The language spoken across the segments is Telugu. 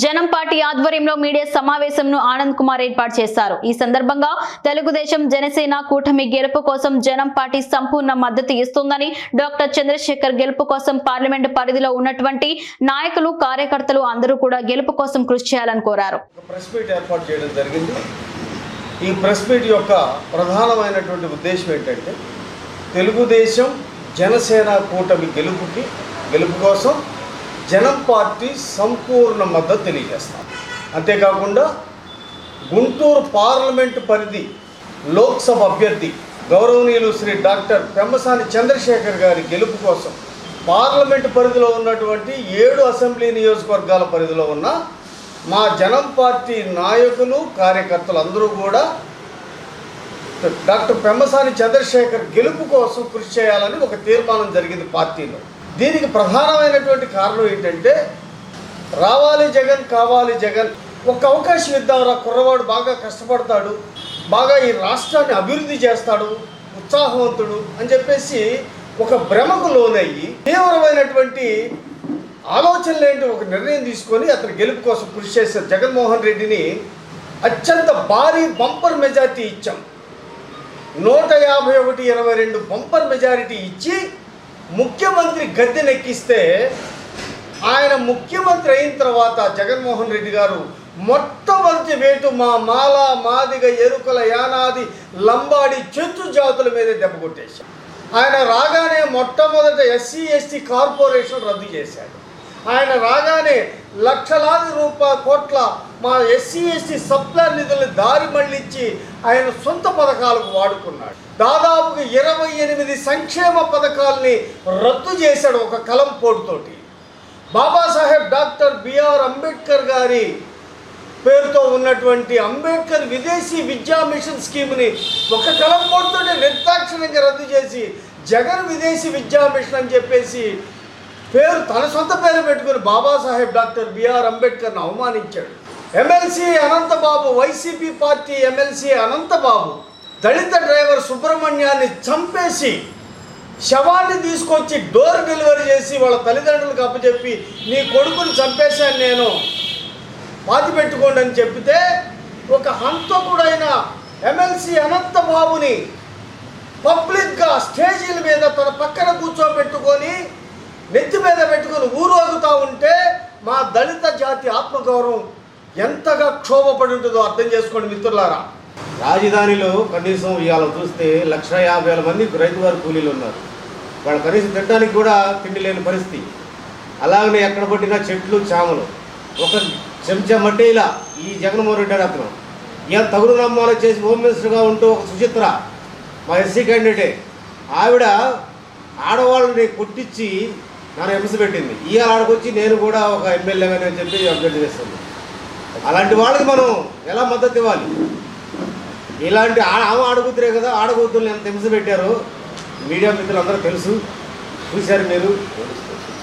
జనం పార్టీ ఆధ్వర్యంలో మీడియా సమావేశంను ఆనంద్ కుమార్ ఏర్పాటు చేశారు. ఈ సందర్భంగా తెలుగుదేశం జనసేన కూటమి గెలుపు కోసం జనం పార్టీ సంపూర్ణ మద్దతు ఇస్తుందని, డాక్టర్ చంద్రశేఖర్ గెలుపు కోసం పార్లమెంటు పరిధిలో ఉన్నటువంటి నాయకులు కార్యకర్తలు అందరూ కూడా గెలుపు కోసం కృషి చేయాలని కోరారు. ప్రెస్ మీట్ ఏర్పాటు చేయడం జరిగింది. ఈ ప్రెస్ మీట్ యొక్క ప్రధానమైనటువంటి ఉద్దేశం ఏంటంటే తెలుగుదేశం జనసేన కూటమి గెలుపు కోసం జనం పార్టీ సంపూర్ణ మద్దతు తెలియజేస్తాం. అంతేకాకుండా గుంటూరు పార్లమెంటు పరిధి లోక్సభ అభ్యర్థి గౌరవనీయులు శ్రీ డాక్టర్ పెమ్మసాని చంద్రశేఖర్ గారి గెలుపు కోసం పార్లమెంటు పరిధిలో ఉన్నటువంటి 7 అసెంబ్లీ నియోజకవర్గాల పరిధిలో ఉన్న మా జనం పార్టీ నాయకులు కార్యకర్తలు అందరూ కూడా డాక్టర్ పెమ్మసాని చంద్రశేఖర్ గెలుపు కోసం కృషి చేయాలని ఒక తీర్మానం జరిగింది పార్టీలో. దీనికి ప్రధానమైనటువంటి కారణం ఏంటంటే రావాలి జగన్, కావాలి జగన్, ఒక అవకాశం ఇద్దాంరా, కుర్రవాడు బాగా కష్టపడతాడు, బాగా ఈ రాష్ట్రాన్ని అభివృద్ధి చేస్తాడు, ఉత్సాహవంతుడు అని చెప్పేసి ఒక భ్రమకు లోనయ్యి తీవ్రమైనటువంటి ఆలోచనలేంటి ఒక నిర్ణయం తీసుకొని అతని గెలుపు కోసం కృషి చేశారు. జగన్మోహన్ రెడ్డిని అత్యంత భారీ బంపర్ మెజారిటీ ఇచ్చాం. 151-22 బంపర్ మెజారిటీ ఇచ్చి ముఖ్యమంత్రి గద్దెనెక్కిస్తే ఆయన ముఖ్యమంత్రి అయిన తర్వాత జగన్మోహన్ రెడ్డి గారు మొట్టమొదటి వేటు మా మాల, మాదిగ, ఎరుకల, యానాది, లంబాడి, చెంచు జాతుల మీద దెబ్బ కొట్టేశాడు. ఆయన రాగానే మొట్టమొదట SC/ST కార్పొరేషన్ రద్దు చేశాడు. ఆయన రాగానే లక్షలాది కోట్ల మా SC/ST సప్లై నిధులను దారి మళ్లించి ఆయన సొంత పథకాలకు వాడుకున్నాడు. దాదాపుగా 28 సంక్షేమ పథకాలని రద్దు చేశాడు ఒక కలం పోటుతోటి. బాబాసాహెబ్ డాక్టర్ బిఆర్ అంబేద్కర్ గారి పేరుతో ఉన్నటువంటి అంబేద్కర్ విదేశీ విద్యా మిషన్ స్కీమ్ని ఒక కలం పోటుతోటి నిర్దాక్షిణ్యంగా రద్దు చేసి జగన్ విదేశీ విద్యా మిషన్ అని చెప్పేసి పేరు తన సొంత పేరు పెట్టుకుని బాబాసాహెబ్ డాక్టర్ బిఆర్ అంబేద్కర్ని అవమానించాడు. MLC Anantha Babu, YCP party MLC Anantha Babu దళిత డ్రైవర్ సుబ్రహ్మణ్యాన్ని చంపేసి శవాన్ని తీసుకొచ్చి డోర్ డెలివరీ చేసి వాళ్ళ తల్లిదండ్రులకు అప్పచెప్పి నీ కొడుకుని చంపేశాను నేను, పాతి పెట్టుకోండి అని చెప్పితే ఒక హంతకుడైన ఎమ్మెల్సీ అనంతబాబుని పబ్లిక్గా స్టేజీల మీద తన పక్కన కూర్చోబెట్టుకొని నెత్తి మీద పెట్టుకొని ఊరోగుతూ ఉంటే మా దళిత జాతి ఆత్మగౌరవం ఎంతగా క్షోభపడి ఉంటుందో అర్థం చేసుకోండి మిత్రులారా. రాజధానిలో కనీసం ఇవాళ చూస్తే 150,000 మంది రైతువారి కూలీలు ఉన్నారు. వాళ్ళు కనీసం తినడానికి కూడా తిండి లేని పరిస్థితి. అలాగనే ఎక్కడ పట్టినా చెట్లు, చామలు. ఒక చెంచా మట్టేలా ఈ జగన్మోహన్ రెడ్డి అతను ఇలా తగుడు నమ్మాలో చేసి హోమ్ మినిస్టర్గా ఉంటూ ఒక సుచిత్ర మా SC క్యాండిడేటే, ఆవిడ ఆడవాళ్ళని కొట్టించి నన్ను హింస పెట్టింది. ఇవాళ ఆడకొచ్చి నేను కూడా ఒక ఎమ్మెల్యేగానే చెప్పి అభ్యర్థి చేస్తుంది. అలాంటి వాళ్ళకి మనం ఎలా మద్దతు ఇవ్వాలి? ఇలాంటి ఆమె ఆడకూతురే కదా, ఆడకూతుర్ని ఎంత హింస పెట్టారో మీడియా మిత్రులు అందరూ తెలుసు, చూశారు మీరు.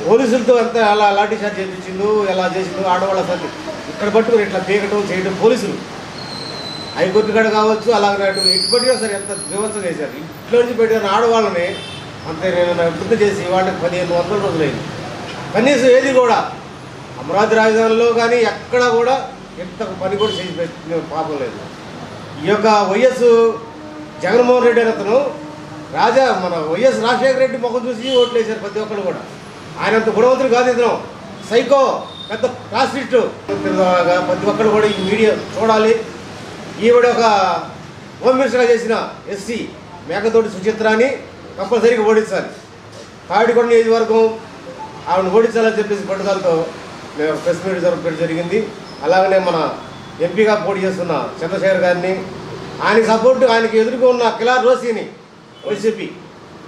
పోలీసులతో ఎంత ఎలా లాఠీ చార్జ్ చేయించిందో, ఎలా చేసిందో ఆడవాళ్ళ అసలు ఇక్కడ పట్టుకుని ఇట్లా పీకటం చేయడం పోలీసులు హైకోర్టు కాడ కావచ్చు, అలాగే ఇప్పటికీ సరే ఎంత విమర్శ చేశారు. ఇంట్లో నుంచి పెట్టిన ఆడవాళ్ళని అంతే నేను గుర్తు చేసి వాళ్ళకి 1500 రోజులైంది. కనీసం ఏది కూడా అమరావతి రాజధానిలో కానీ ఎక్కడా కూడా ఎంత పని కూడా చేసి పాపం లేదు. ఈ యొక్క వైఎస్ జగన్మోహన్ రెడ్డి అతను మన వైఎస్ రాజశేఖర రెడ్డి ముఖం చూసి ఓట్లు వేశారు ప్రతి ఒక్కరు కూడా. ఆయనంత గుణవంతుడు కాదు ఇతను, సైకో, పెద్ద రాసిస్టు. ప్రతి ఒక్కరు కూడా ఈ మీడియా చూడాలి. ఈవిడ ఒక హోమ్ మినిస్టర్గా చేసిన SC మేకతోటి సుచిత్రాన్ని కంపల్సరీగా ఓడించాలి. తాడికొండ నియోజకవర్గం ఆవిడని ఓడించాలని చెప్పేసి పట్టుదలతో మేము ప్రెస్ మీట్ జరపడం జరిగింది. అలాగనే మన ఎంపీగా పోటీ చేస్తున్న చంద్రశేఖర్ గారిని, ఆయనకి సపోర్టు, ఆయనకి ఎదురుగా ఉన్న కిలార్ రోసీని వైసీపీ